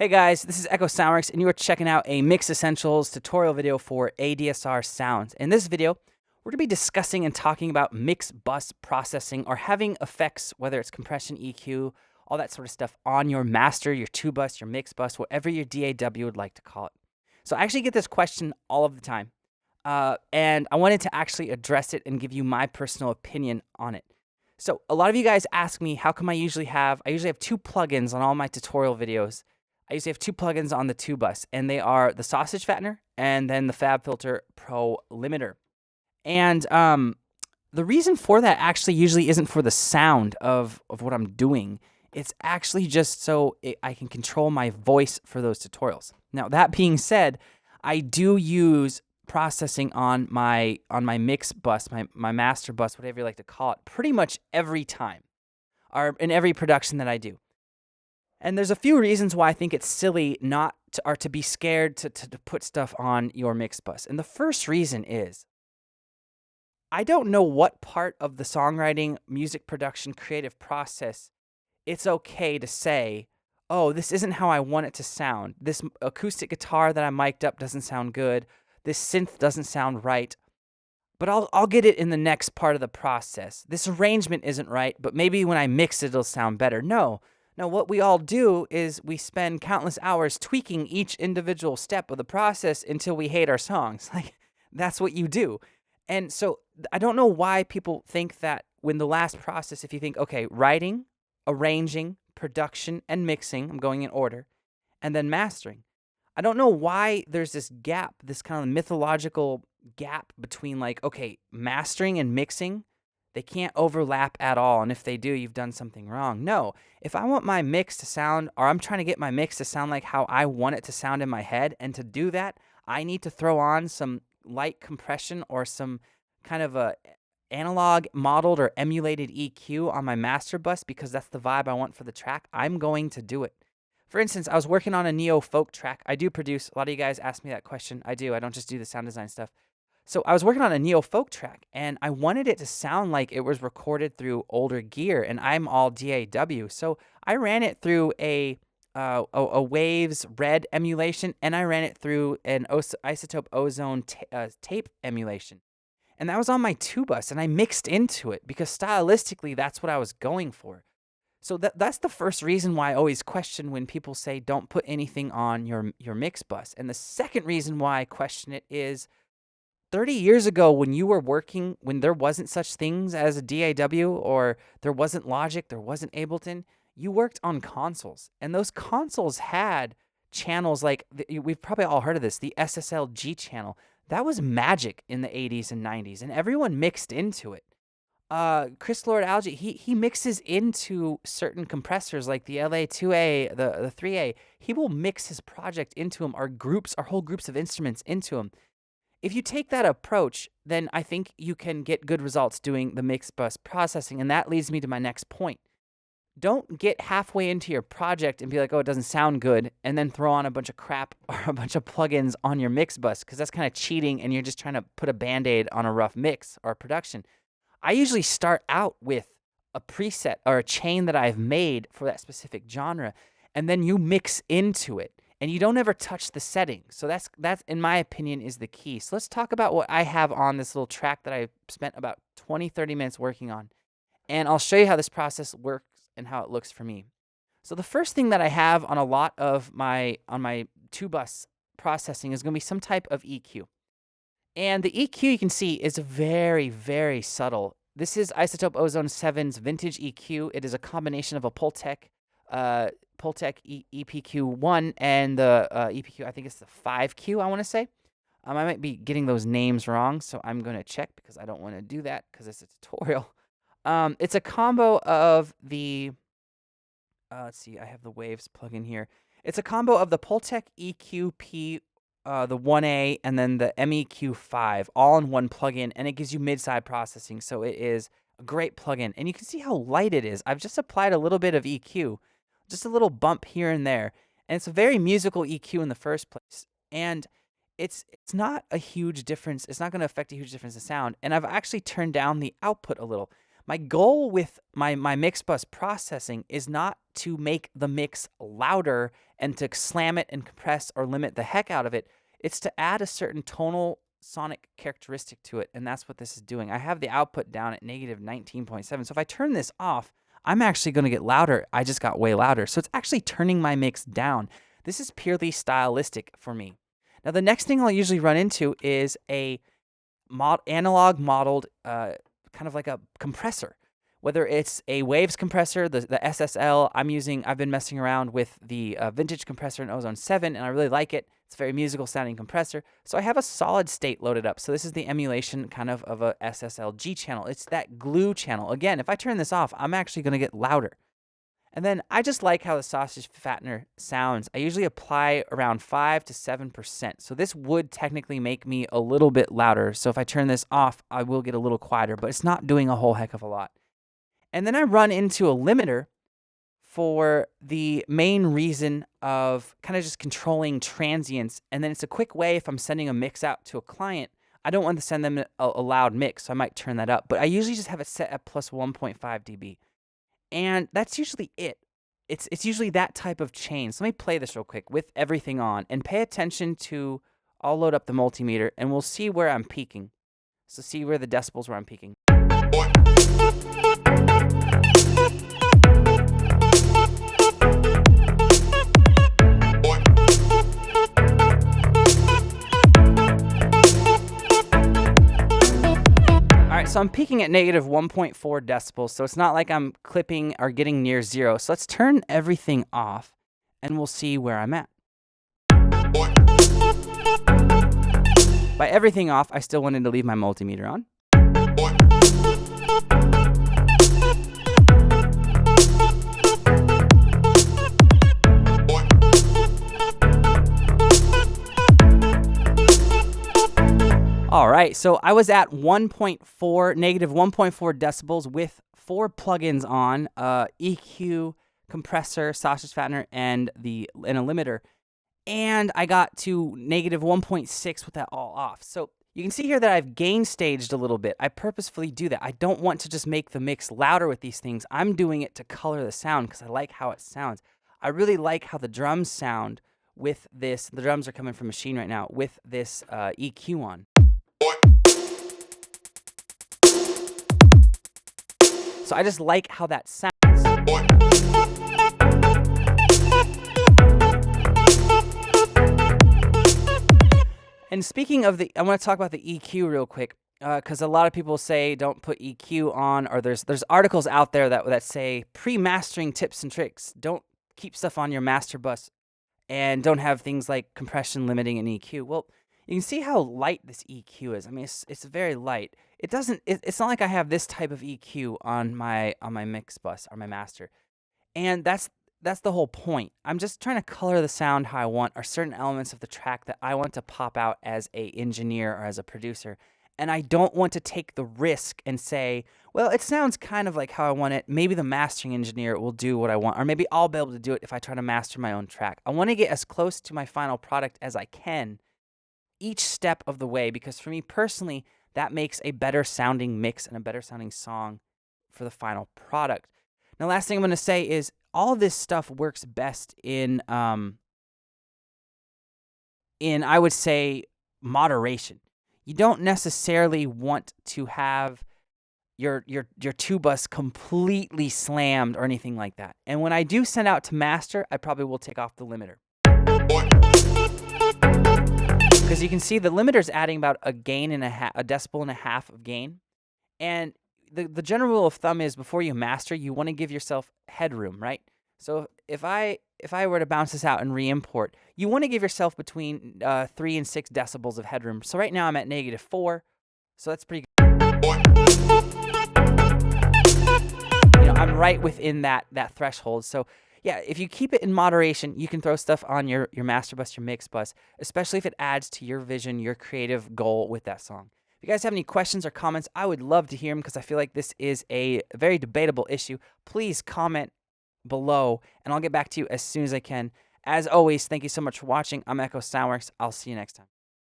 Hey guys, this is Echo Soundworks, and you are checking out a Mix Essentials tutorial video for ADSR sounds. In this video, we're going to be discussing and talking about mix bus processing or having effects, whether it's compression, EQ, all that sort of stuff on your master, your 2-bus, your mix bus, whatever your DAW would like to call it. So I actually get this question all of the time, and I wanted to actually address it and give you my personal opinion on it. So a lot of you guys ask me, how come I usually have 2 plugins on all my tutorial videos. I usually have 2 plugins on the 2-bus, and they are the Sausage Fattener and then the FabFilter Pro Limiter. And the reason for that actually usually isn't for the sound of what I'm doing. It's actually just so I can control my voice for those tutorials. Now, that being said, I do use processing on my mix bus, my master bus, whatever you like to call it, pretty much every time or in every production that I do. And there's a few reasons why I think it's silly not to, or to be scared to put stuff on your mix bus. And the first reason is I don't know what part of the songwriting, music production, creative process it's okay to say, oh, this isn't how I want it to sound. This acoustic guitar that I mic'd up doesn't sound good. This synth doesn't sound right. But I'll get it in the next part of the process. This arrangement isn't right, but maybe when I mix it, it'll sound better. No, what we all do is we spend countless hours tweaking each individual step of the process until we hate our songs. Like, that's what you do. And so I don't know why people think that when the last process, if you think, okay, writing, arranging, production, and mixing, I'm going in order, and then mastering. I don't know why there's this gap, this kind of mythological gap between like, okay, mastering and mixing, they can't overlap at all. And if they do, you've done something wrong. No, if I want my mix to sound, or I'm trying to get my mix to sound like how I want it to sound in my head, and to do that, I need to throw on some light compression or some kind of a analog modeled or emulated EQ on my master bus because that's the vibe I want for the track. I'm going to do it. For instance, I was working on a neo folk track. I do produce. A lot of you guys ask me that question. I do. I don't just do the sound design stuff. So I was working on a neo folk track, and I wanted it to sound like it was recorded through older gear, and I'm all DAW. So I ran it through a Waves Red emulation, and I ran it through an Isotope Ozone tape emulation. And that was on my 2-bus, and I mixed into it because stylistically, that's what I was going for. So that's the first reason why I always question when people say don't put anything on your mix bus. And the second reason why I question it is 30 years ago when you were working, when there wasn't such things as a DAW or there wasn't Logic, there wasn't Ableton, you worked on consoles. And those consoles had channels like, we've probably all heard of this, the SSL-G channel. That was magic in the 80s and 90s, and everyone mixed into it. Chris Lord Alge, he mixes into certain compressors like the LA2A, the 3A. He will mix his project into them, or whole groups of instruments into them. If you take that approach, then I think you can get good results doing the mix bus processing, and that leads me to my next point. Don't get halfway into your project and be like, oh, it doesn't sound good, and then throw on a bunch of crap or a bunch of plugins on your mix bus, because that's kind of cheating, and you're just trying to put a Band-Aid on a rough mix or production. I usually start out with a preset or a chain that I've made for that specific genre, and then you mix into it, and you don't ever touch the settings. So that's in my opinion, is the key. So let's talk about what I have on this little track that I spent about 20, 30 minutes working on, and I'll show you how this process works and how it looks for me. So the first thing that I have on a lot of my 2-bus processing is going to be some type of EQ. And the EQ you can see is very, very subtle. This is Isotope Ozone 7's vintage EQ. It is a combination of a Pultec EPQ1 and the EPQ, I think it's the 5Q, I want to say. I might be getting those names wrong, so I'm going to check because I don't want to do that because it's a tutorial. It's a combo of the, let's see, I have the Waves plugin here. It's a combo of the Pultec EQP, the 1A, and then the MEQ5, all in one plugin, and it gives you mid-side processing, so it is a great plugin. And you can see how light it is. I've just applied a little bit of EQ, just a little bump here and there, and it's a very musical EQ in the first place. And it's not a huge difference. It's not going to affect a huge difference in sound, and I've actually turned down the output a little. My goal with my mix bus processing is not to make the mix louder and to slam it and compress or limit the heck out of it. It's to add a certain tonal sonic characteristic to it, and that's what this is doing. I have the output down at negative 19.7, so if I turn this off, I'm actually going to get louder. I just got way louder, so it's actually turning my mix down. This is purely stylistic for me. Now, the next thing I'll usually run into is a analog modeled kind of like a compressor. Whether it's a Waves compressor, the SSL, I've been messing around with the vintage compressor in Ozone 7, and I really like it. It's a very musical sounding compressor. So I have a solid state loaded up. So this is the emulation kind of a SSLG channel. It's that glue channel. Again, if I turn this off, I'm actually going to get louder. And then I just like how the sausage fattener sounds. I usually apply around 5 to 7%. So this would technically make me a little bit louder. So if I turn this off, I will get a little quieter, but it's not doing a whole heck of a lot. And then I run into a limiter for the main reason of kind of just controlling transients. And then it's a quick way if I'm sending a mix out to a client. I don't want to send them a loud mix, so I might turn that up. But I usually just have it set at plus 1.5 dB. And that's usually it. It's usually that type of chain. So let me play this real quick with everything on and pay attention to, I'll load up the multimeter and we'll see where I'm peaking. So see where the decibels where I'm peaking. So I'm peaking at negative 1.4 decibels, so it's not like I'm clipping or getting near zero. So let's turn everything off, and we'll see where I'm at. By everything off, I still wanted to leave my multimeter on. All right, so I was at negative 1.4 decibels with 4 plugins on, EQ, compressor, sausage fattener, and a limiter. And I got to negative 1.6 with that all off. So you can see here that I've gain staged a little bit. I purposefully do that. I don't want to just make the mix louder with these things. I'm doing it to color the sound because I like how it sounds. I really like how the drums sound with this. The drums are coming from Machine right now with this EQ on. So I just like how that sounds. And speaking of I want to talk about the EQ real quick, because a lot of people say don't put EQ on, or there's articles out there that say pre-mastering tips and tricks. Don't keep stuff on your master bus, and don't have things like compression, limiting, and EQ. Well, you can see how light this EQ is. I mean, it's very light. It's not like I have this type of EQ on my mix bus or my master, and that's the whole point. I'm just trying to color the sound how I want, or certain elements of the track that I want to pop out as a engineer or as a producer. And I don't want to take the risk and say, well, it sounds kind of like how I want it. Maybe the mastering engineer will do what I want, or maybe I'll be able to do it if I try to master my own track. I want to get as close to my final product as I can each step of the way, because for me personally, that makes a better sounding mix and a better sounding song for the final product. Now, last thing I'm going to say is all this stuff works best in I would say, moderation. You don't necessarily want to have your two bus completely slammed or anything like that. And when I do send out to master, I probably will take off the limiter. Because you can see the limiter's adding about a decibel and a half of gain. And the general rule of thumb is before you master, you want to give yourself headroom, right? So if I were to bounce this out and re-import, you want to give yourself between 3 and 6 decibels of headroom. So right now I'm at negative 4, so that's pretty good. I'm right within that threshold. So yeah, if you keep it in moderation, you can throw stuff on your master bus, your mix bus, especially if it adds to your vision, your creative goal with that song. If you guys have any questions or comments, I would love to hear them because I feel like this is a very debatable issue. Please comment below, and I'll get back to you as soon as I can. As always, thank you so much for watching. I'm Echo Soundworks. I'll see you next time.